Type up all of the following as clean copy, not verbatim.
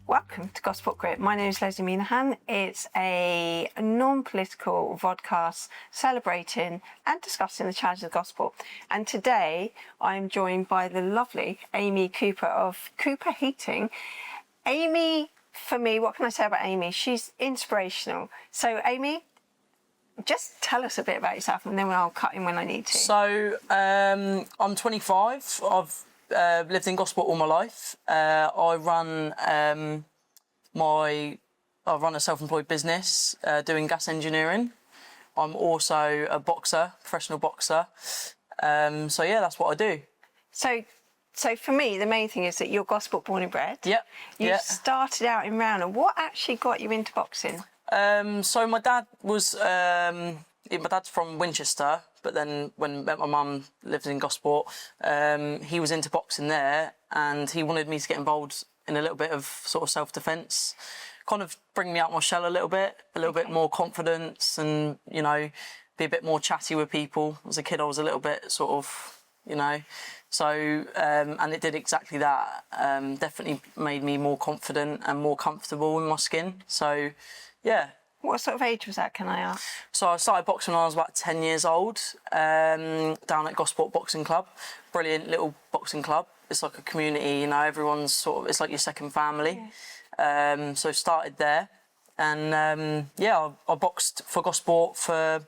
Welcome to Gosport Grit. My name is Lesley Meenaghan. It's a non-political vodcast celebrating and discussing the challenges of the gospel. And today I'm joined by the lovely Amy Cooper of Cooper Heating. Amy, for me, what can I say about Amy? She's inspirational. So Amy, just tell us a bit about yourself and then I'll cut in when I need to. So I'm 25. I've lived in Gosport all my life. I run a self-employed business doing gas engineering. I'm also a boxer, professional boxer. So yeah, that's what I do. So for me, the main thing is that you're Gosport born and bred. Yep. You started out in Round. What actually got you into boxing? So my dad was, my dad's from Winchester, but then when my mum lived in Gosport, he was into boxing there, and he wanted me to get involved in a little bit of sort of self-defence, kind of bring me out my shell a little bit more confidence, and, you know, be a bit more chatty with people. As a kid, I was a little bit sort of, you know, so, and it did exactly that. Definitely made me more confident and more comfortable in my skin. So, yeah. What sort of age was that, can I ask? So I started boxing when I was about 10 years old, down at Gosport Boxing Club. Brilliant little boxing club. It's like a community, you know, everyone's sort of, it's like your second family. Yeah. So started there. And yeah, I boxed for Gosport for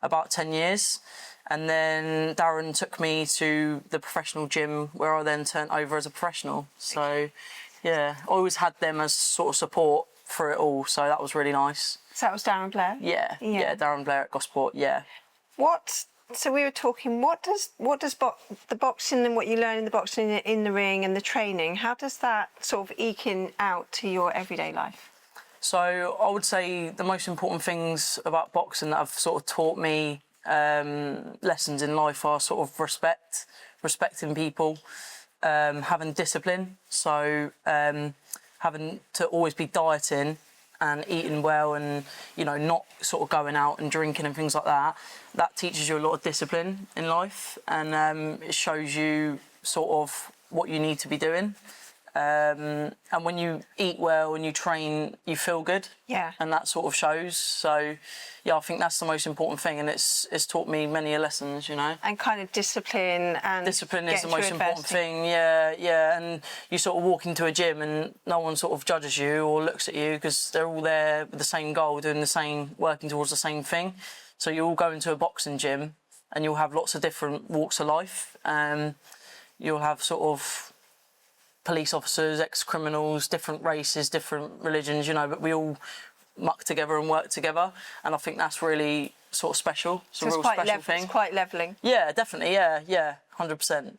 about 10 years. And then Darren took me to the professional gym where I then turned over as a professional. So yeah, I always had them as sort of support for it all. So that was really nice. So that was Darren Blair? Yeah, Darren Blair at Gosport, yeah. So we were talking, what does the boxing and what you learn in the boxing in the ring and the training, how does that sort of eke out to your everyday life? So I would say the most important things about boxing that have sort of taught me lessons in life are sort of respecting people, having discipline. So having to always be dieting and eating well, and, you know, not sort of going out and drinking and things like that. That teaches you a lot of discipline in life, and it shows you sort of what you need to be doing. And when you eat well and you train, you feel good. Yeah. And that sort of shows. So, yeah, I think that's the most important thing, and it's taught me many lessons, you know. And kind of discipline and discipline is the most important thing. Yeah. And you sort of walk into a gym and no one sort of judges you or looks at you because they're all there with the same goal, doing the same, working towards the same thing. So you all go into a boxing gym and you'll have lots of different walks of life. You'll have sort of police officers, ex-criminals, different races, different religions, you know, but we all muck together and work together, and I think that's really sort of special. It's a real special thing. It's quite levelling. Yeah, definitely, yeah, 100%.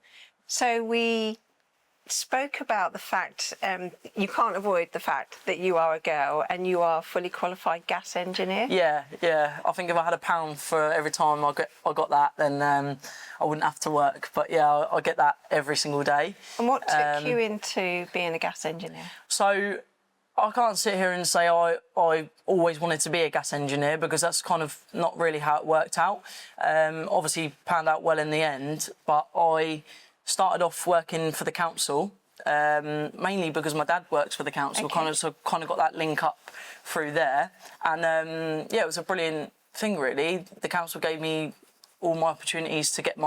So we spoke about the fact, you can't avoid the fact that you are a girl and you are a fully qualified gas engineer. Yeah. I think if I had £1 for every time I got that, then I wouldn't have to work. But yeah, I get that every single day. And what took you into being a gas engineer? So I can't sit here and say I always wanted to be a gas engineer, because that's kind of not really how it worked out. Obviously panned out well in the end, but I started off working for the council, mainly because my dad works for the council. Okay. Kind of got that link up through there, and yeah, it was a brilliant thing really. The council gave me all my opportunities to get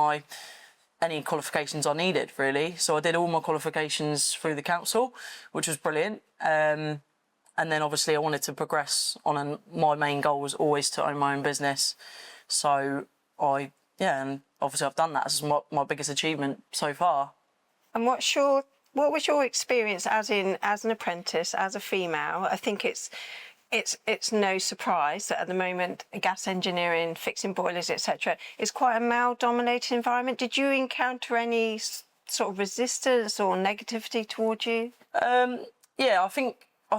any qualifications I needed really. So I did all my qualifications through the council, which was brilliant. And then obviously I wanted to progress on, and my main goal was always to own my own business. So and obviously I've done that. This is my biggest achievement so far. And what was your experience as an apprentice, as a female? I think it's no surprise that at the moment gas engineering, fixing boilers, etc., is quite a male-dominated environment. Did you encounter any sort of resistance or negativity towards you? Yeah, I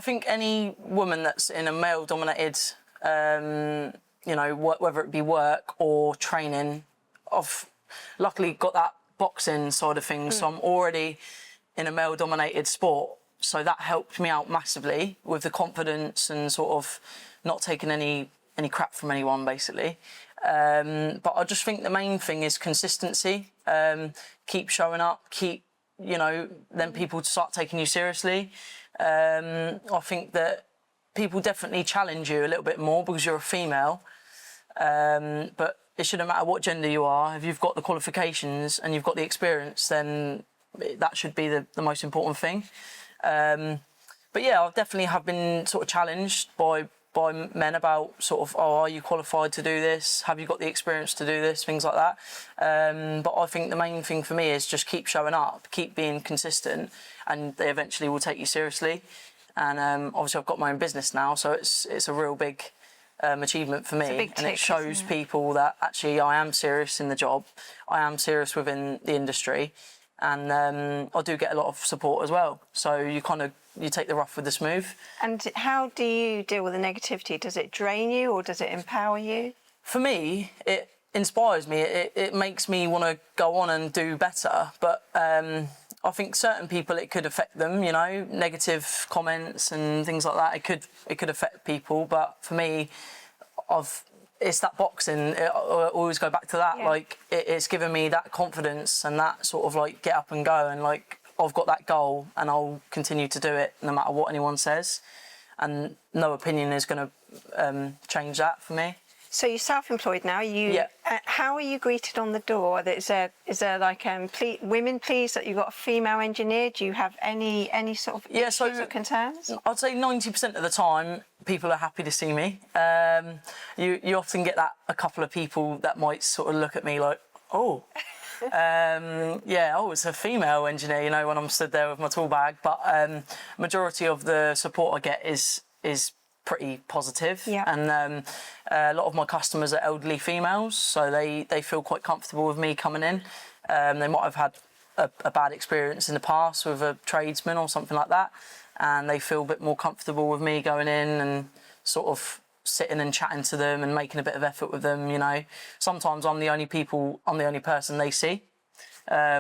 think any woman that's in a male-dominated, you know, whether it be work or training, I've luckily got that boxing side of things, so I'm already in a male-dominated sport. So that helped me out massively with the confidence and sort of not taking any crap from anyone, basically. But I just think the main thing is consistency. Keep showing up, then people start taking you seriously. I think that people definitely challenge you a little bit more because you're a female. But it shouldn't matter what gender you are. If you've got the qualifications and you've got the experience, then that should be the most important thing. But yeah, I definitely have been sort of challenged by men about sort of, oh, are you qualified to do this? Have you got the experience to do this? Things like that. But I think the main thing for me is just keep showing up, keep being consistent, and they eventually will take you seriously. And obviously I've got my own business now, so it's a real big achievement for me, and it shows people that actually I am serious in the job, I am serious within the industry, and I do get a lot of support as well. So you take the rough with the smooth. And how do you deal with the negativity? Does it drain you or does it empower you? For me, it inspires me. It makes me want to go on and do better. But I think certain people, it could affect them, you know, negative comments and things like that. It could affect people. But for me, it's that boxing. I always go back to that. Yeah. Like, it's given me that confidence and that sort of like get up and go, and like I've got that goal and I'll continue to do it no matter what anyone says. And no opinion is going to change that for me. So you're self-employed now. Yeah. How are you greeted on the door? Is there like women, please, that you've got a female engineer? Do you have any sort of issues or concerns? I'd say 90% of the time people are happy to see me. You often get a couple of people that might sort of look at me like, oh. It's a female engineer, you know, when I'm stood there with my tool bag. But majority of the support I get is pretty positive. Yeah. And a lot of my customers are elderly females, so they feel quite comfortable with me coming in. They might have had a bad experience in the past with a tradesman or something like that, and they feel a bit more comfortable with me going in and sort of sitting and chatting to them and making a bit of effort with them, you know. Sometimes I'm the only person they see,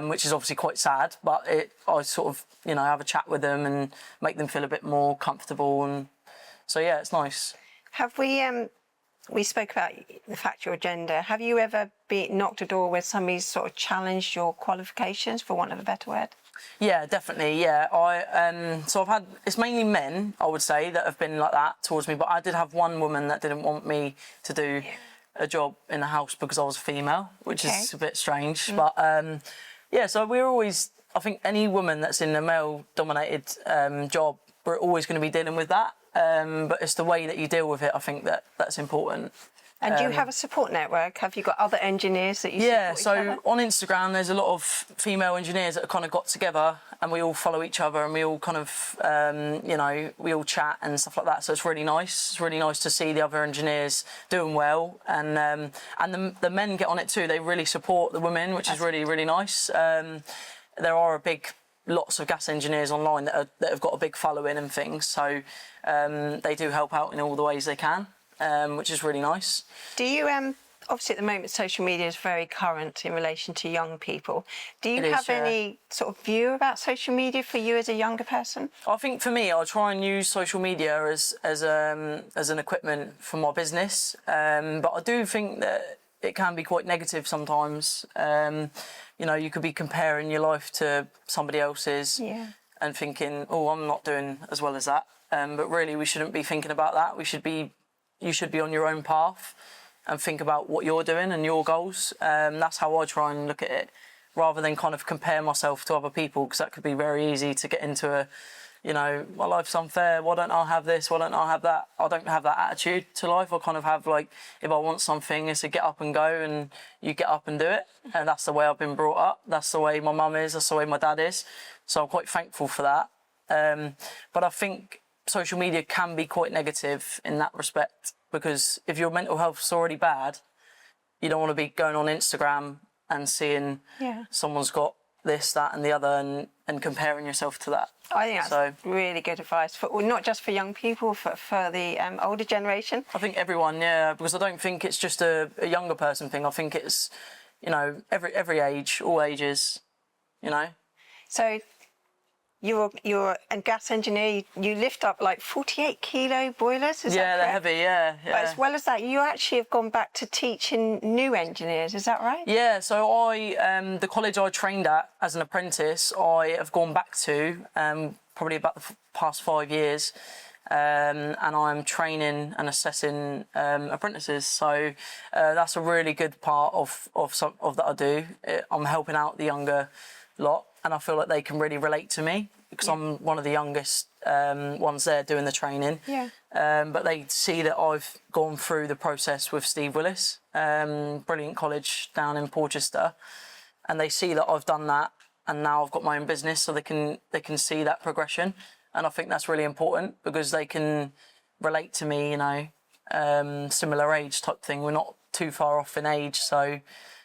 which is obviously quite sad, but I sort of, you know, have a chat with them and make them feel a bit more comfortable, and so yeah, it's nice. Have we spoke about the fact you're gender. Have you ever been knocked a door where somebody's sort of challenged your qualifications, for want of a better word? Yeah, definitely. Yeah, so I've had, it's mainly men, I would say, that have been like that towards me. But I did have one woman that didn't want me to do a job in the house because I was a female, which is a bit strange. Mm. But so we're always, I think any woman that's in a male-dominated job, we're always going to be dealing with that. But it's the way that you deal with it, I think that's important. And do you have a support network? Have you got other engineers that you support? Yeah, so on Instagram there's a lot of female engineers that have kind of got together, and we all follow each other, and we all kind of, we all chat and stuff like that. So it's really nice. It's really nice to see the other engineers doing well, and the men get on it too. They really support the women, which is really, really nice. There are lots of gas engineers online that have got a big following and things, so they do help out in all the ways they can, which is really nice. Do you obviously at the moment social media is very current in relation to young people. Do you have any sort of view about social media for you as a younger person? I think for me, I try and use social media as an equipment for my business, but I do think that it can be quite negative sometimes. You know, you could be comparing your life to somebody else's and thinking, oh, I'm not doing as well as that. But really, we shouldn't be thinking about that. You should be on your own path and think about what you're doing and your goals. That's how I try and look at it, rather than kind of compare myself to other people, because that could be very easy to get into my life's unfair, why don't I have this, why don't I have that? I don't have that attitude to life. I kind of have, like, if I want something, it's a get up and go, and you get up and do it. And that's the way I've been brought up. That's the way my mum is, that's the way my dad is. So I'm quite thankful for that. But I think social media can be quite negative in that respect, because if your mental health's already bad, you don't want to be going on Instagram and seeing someone's got this, that and the other, and comparing yourself to that. I think that's really good advice, not just for young people, for the older generation. I think everyone, because I don't think it's just a younger person thing. I think it's, every age, all ages, So you're a gas engineer. You lift up like 48 kilo boilers. Is that correct? They're heavy. Yeah. But as well as that, you actually have gone back to teaching new engineers. Is that right? Yeah. So the college I trained at as an apprentice, I have gone back to probably about the past 5 years. And I'm training and assessing apprentices. So that's a really good part of that I do. I'm helping out the younger lot, and I feel like they can really relate to me because I'm one of the youngest ones there doing the training. Yeah. But they see that I've gone through the process with Steve Willis, brilliant college down in Portchester, and they see that I've done that, and now I've got my own business, so they can see that progression. And I think that's really important because they can relate to me, you know, similar age type thing. We're not too far off in age. So,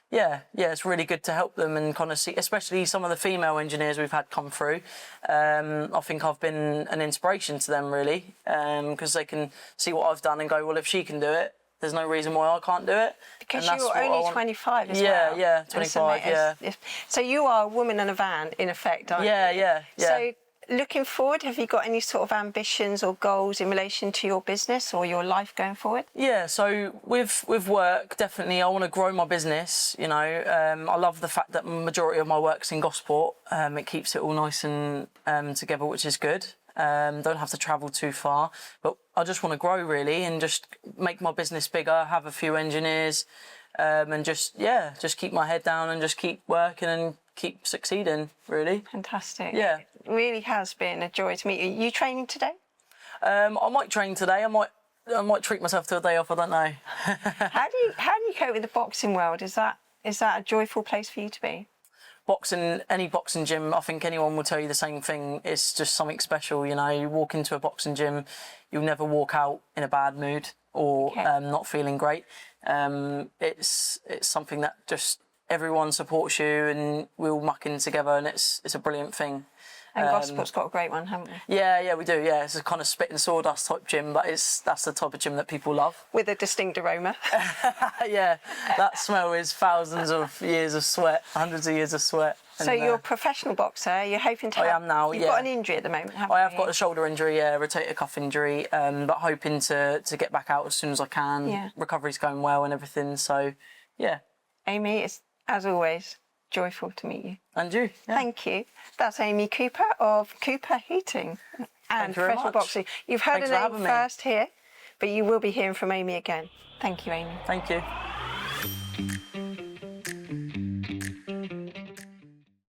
yeah, it's really good to help them and kind of see, especially some of the female engineers we've had come through. I think I've been an inspiration to them, really, because they can see what I've done and go, well, if she can do it, there's no reason why I can't do it. Because you're only 25 as well. Yeah, 25, yeah. So you are a woman in a van, in effect, aren't you? Yeah. So looking forward, have you got any sort of ambitions or goals in relation to your business or your life going forward? Yeah, so with work, definitely I want to grow my business, you know. I love the fact that the majority of my work's in Gosport. It keeps it all nice and together, which is good. Don't have to travel too far, but I just want to grow really and just make my business bigger, have a few engineers, and just keep my head down and just keep working and keep succeeding, really. Fantastic. Yeah. It really has been a joy to meet you. You training today? I might train today. I might treat myself to a day off, I don't know. How do you cope with the boxing world? Is that a joyful place for you to be? Boxing, any boxing gym, I think anyone will tell you the same thing. It's just something special, you know. You walk into a boxing gym, you'll never walk out in a bad mood or not feeling great. It's something that just everyone supports you and we all muck in together, and it's a brilliant thing. And Gosport's got a great one, haven't we? Yeah, we do. Yeah, it's a kind of spit and sawdust type gym, but that's the type of gym that people love. With a distinct aroma. Yeah, that smell is thousands of years of sweat, hundreds of years of sweat. So you're a professional boxer. You're hoping to. I am now. You've got an injury at the moment, haven't you? I have got a shoulder injury, rotator cuff injury, but hoping to get back out as soon as I can. Yeah. Recovery's going well and everything. So, yeah. Amy, it's as always joyful to meet you. And you. Yeah. Thank you. That's Amy Cooper of Cooper Heating and Professional Boxing. You've heard her name first here, but you will be hearing from Amy again. Thank you, Amy. Thank you.